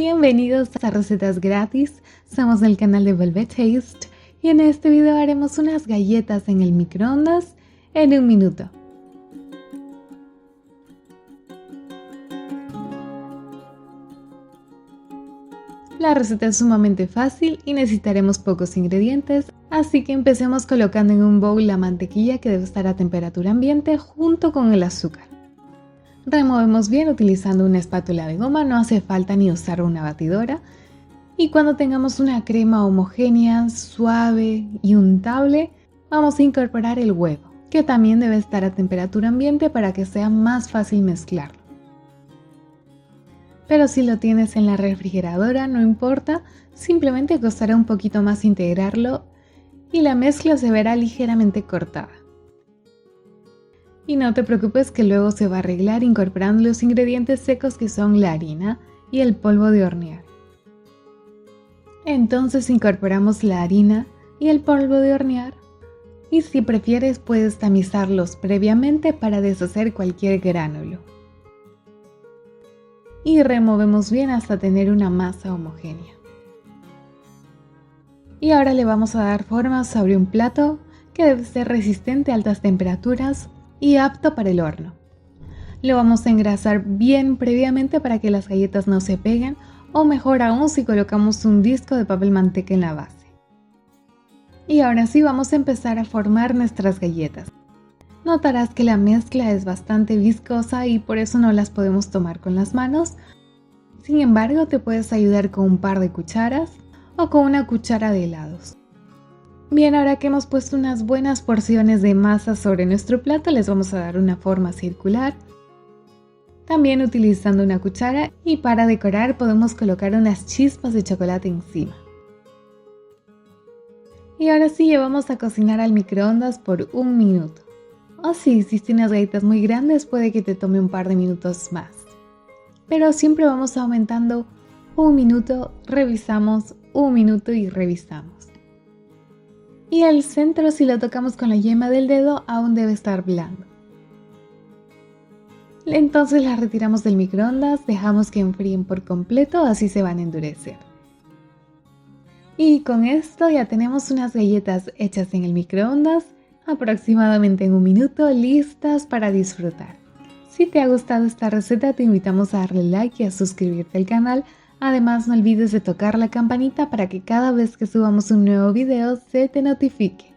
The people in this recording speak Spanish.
Bienvenidos a Recetas Gratis, somos del canal de Velvet Taste y en este video haremos unas galletas en el microondas en 1 minuto. La receta es sumamente fácil y necesitaremos pocos ingredientes, así que empecemos colocando en un bowl la mantequilla que debe estar a temperatura ambiente junto con el azúcar. Removemos bien utilizando una espátula de goma, no hace falta ni usar una batidora. Y cuando tengamos una crema homogénea, suave y untable, vamos a incorporar el huevo, que también debe estar a temperatura ambiente para que sea más fácil mezclarlo. Pero si lo tienes en la refrigeradora, no importa, simplemente costará un poquito más integrarlo y la mezcla se verá ligeramente cortada. Y no te preocupes que luego se va a arreglar incorporando los ingredientes secos que son la harina y el polvo de hornear. Entonces incorporamos la harina y el polvo de hornear y si prefieres puedes tamizarlos previamente para deshacer cualquier gránulo. Y removemos bien hasta tener una masa homogénea. Y ahora le vamos a dar forma sobre un plato que debe ser resistente a altas temperaturas y apto para el horno. Lo vamos a engrasar bien previamente para que las galletas no se peguen o mejor aún si colocamos un disco de papel manteca en la base. Y ahora sí vamos a empezar a formar nuestras galletas. Notarás que la mezcla es bastante viscosa y por eso no las podemos tomar con las manos. Sin embargo, te puedes ayudar con un par de cucharas o con una cuchara de helados. Bien, ahora que hemos puesto unas buenas porciones de masa sobre nuestro plato, les vamos a dar una forma circular. También utilizando una cuchara y para decorar podemos colocar unas chispas de chocolate encima. Y ahora sí llevamos a cocinar al microondas por 1 minuto. O si hiciste unas galletas muy grandes puede que te tome un par de minutos más. Pero siempre vamos aumentando 1 minuto, revisamos, 1 minuto y revisamos. Y el centro, si lo tocamos con la yema del dedo, aún debe estar blando. Entonces las retiramos del microondas, dejamos que enfríen por completo, así se van a endurecer. Y con esto ya tenemos unas galletas hechas en el microondas, aproximadamente en 1 minuto, listas para disfrutar. Si te ha gustado esta receta, te invitamos a darle like y a suscribirte al canal. Además, no olvides de tocar la campanita para que cada vez que subamos un nuevo video se te notifique.